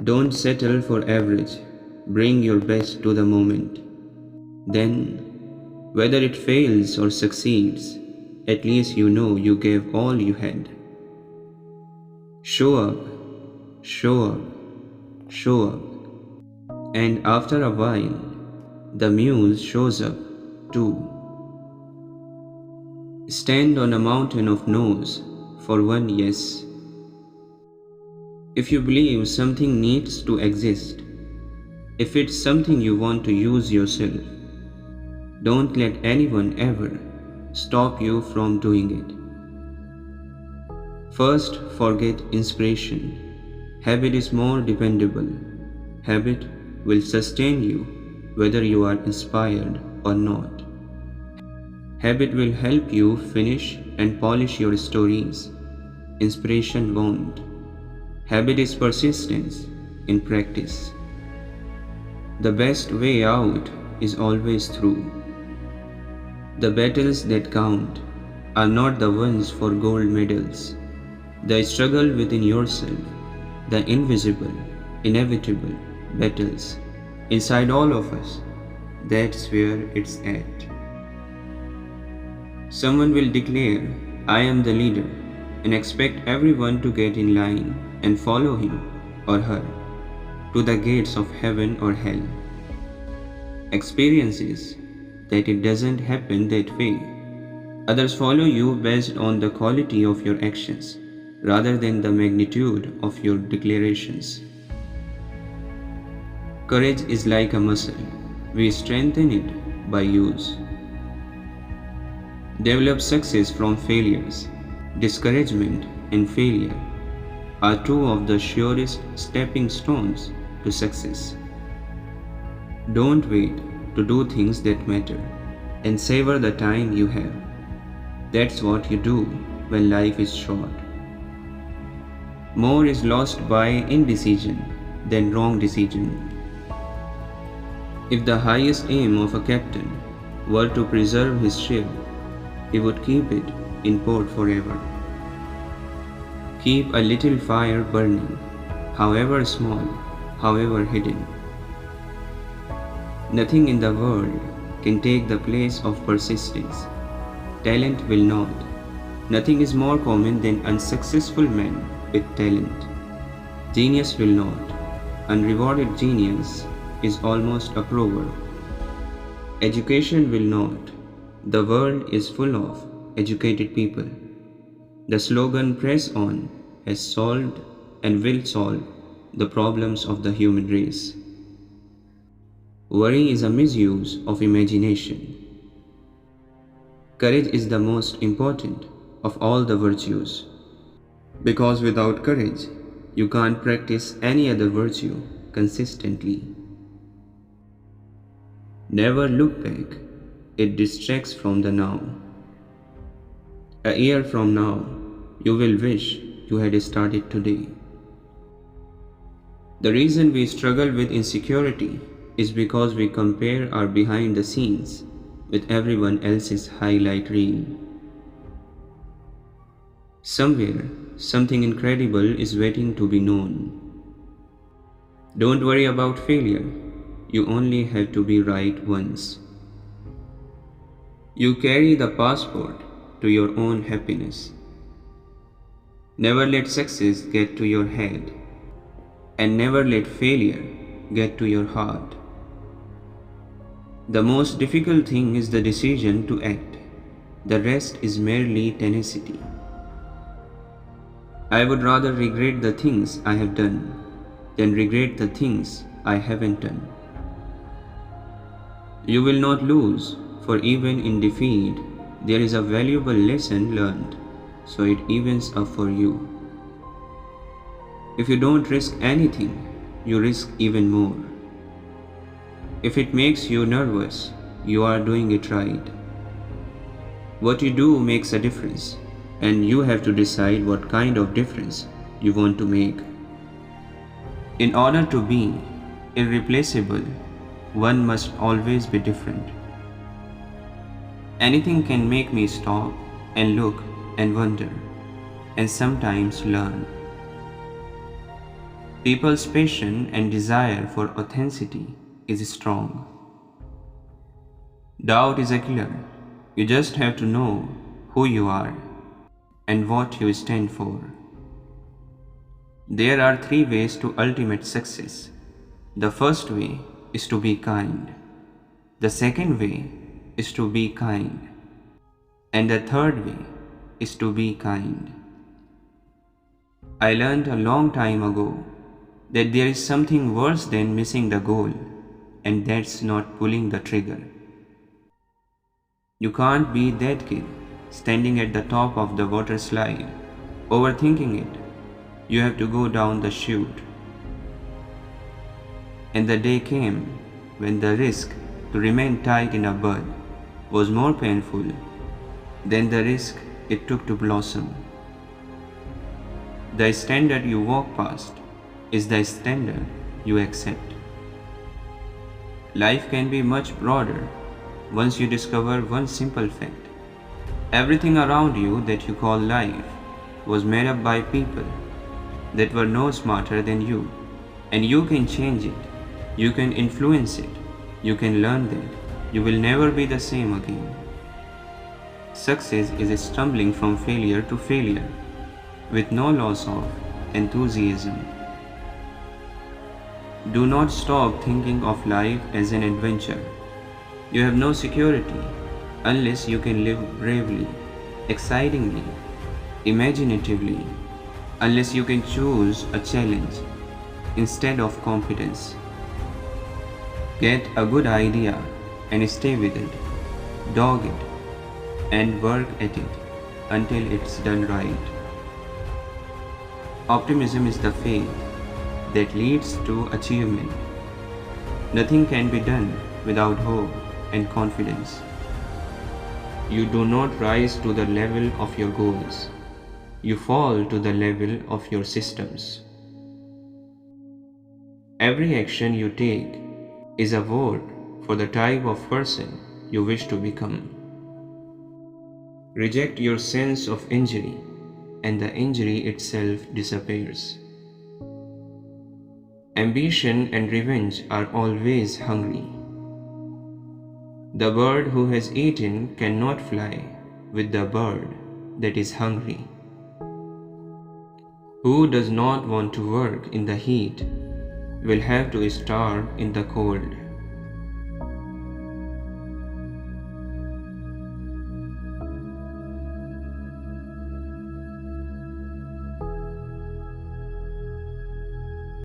Don't settle for average. Bring your best to the moment. Then, whether it fails or succeeds, at least you know you gave all you had. Show up, show up, show up. And after a while, the muse shows up too. Stand on a mountain of no's for one yes. If you believe something needs to exist, if it's something you want to use yourself, don't let anyone ever stop you from doing it. First, forget inspiration. Habit is more dependable. Habit will sustain you whether you are inspired or not. Habit will help you finish and polish your stories. Inspiration won't. Habit is persistence in practice. The best way out is always through. The battles that count are not the ones for gold medals. The struggle within yourself, the invisible, inevitable battles inside all of us, that's where it's at. Someone will declare, I am the leader, and expect everyone to get in line and follow him or her to the gates of heaven or hell. Experience is that it doesn't happen that way. Others follow you based on the quality of your actions rather than the magnitude of your declarations. Courage is like a muscle. We strengthen it by use. Develop success from failures. Discouragement and failure are two of the surest stepping stones to success. Don't wait to do things that matter and savor the time you have. That's what you do when life is short. More is lost by indecision than wrong decision. If the highest aim of a captain were to preserve his ship, he would keep it in port forever. Keep a little fire burning, however small, however hidden. Nothing in the world can take the place of persistence. Talent will not. Nothing is more common than unsuccessful men with talent. Genius will not. Unrewarded genius is almost a proverb. Education will not. The world is full of educated people. The slogan Press On has solved and will solve the problems of the human race. Worry is a misuse of imagination. Courage is the most important of all the virtues. Because without courage, you can't practice any other virtue consistently. Never look back. It distracts from the now. A year from now, you will wish you had started today. The reason we struggle with insecurity is because we compare our behind the scenes with everyone else's highlight reel. Somewhere, something incredible is waiting to be known. Don't worry about failure. You only have to be right once. You carry the passport to your own happiness. Never let success get to your head, and never let failure get to your heart. The most difficult thing is the decision to act. The rest is merely tenacity. I would rather regret the things I have done than regret the things I haven't done. You will not lose, for even in defeat, there is a valuable lesson learned, so it evens up for you. If you don't risk anything, you risk even more. If it makes you nervous, you are doing it right. What you do makes a difference, and you have to decide what kind of difference you want to make. In order to be irreplaceable, one must always be different. Anything can make me stop and look and wonder, and sometimes learn. People's passion and desire for authenticity is strong. Doubt is a killer. You just have to know who you are and what you stand for. There are three ways to ultimate success. The first way is to be kind. The second way is to be kind. And the third way is to be kind. I learned a long time ago that there is something worse than missing the goal, and that's not pulling the trigger. You can't be that kid standing at the top of the water slide, overthinking it. You have to go down the chute. And the day came when the risk to remain tight in a bud was more painful than the risk it took to blossom. The standard you walk past is the standard you accept. Life can be much broader once you discover one simple fact. Everything around you that you call life was made up by people that were no smarter than you, and you can change it, you can influence it, you can learn that you will never be the same again. Success is stumbling from failure to failure with no loss of enthusiasm. Do not stop thinking of life as an adventure. You have no security unless you can live bravely, excitingly, imaginatively, unless you can choose a challenge instead of competence. Get a good idea and stay with it, dog it, and work at it until it's done right. Optimism is the faith that leads to achievement. Nothing can be done without hope and confidence. You do not rise to the level of your goals. You fall to the level of your systems. Every action you take is a vote for the type of person you wish to become. Reject your sense of injury, and the injury itself disappears. Ambition and revenge are always hungry. The bird who has eaten cannot fly with the bird that is hungry. Who does not want to work in the heat will have to starve in the cold.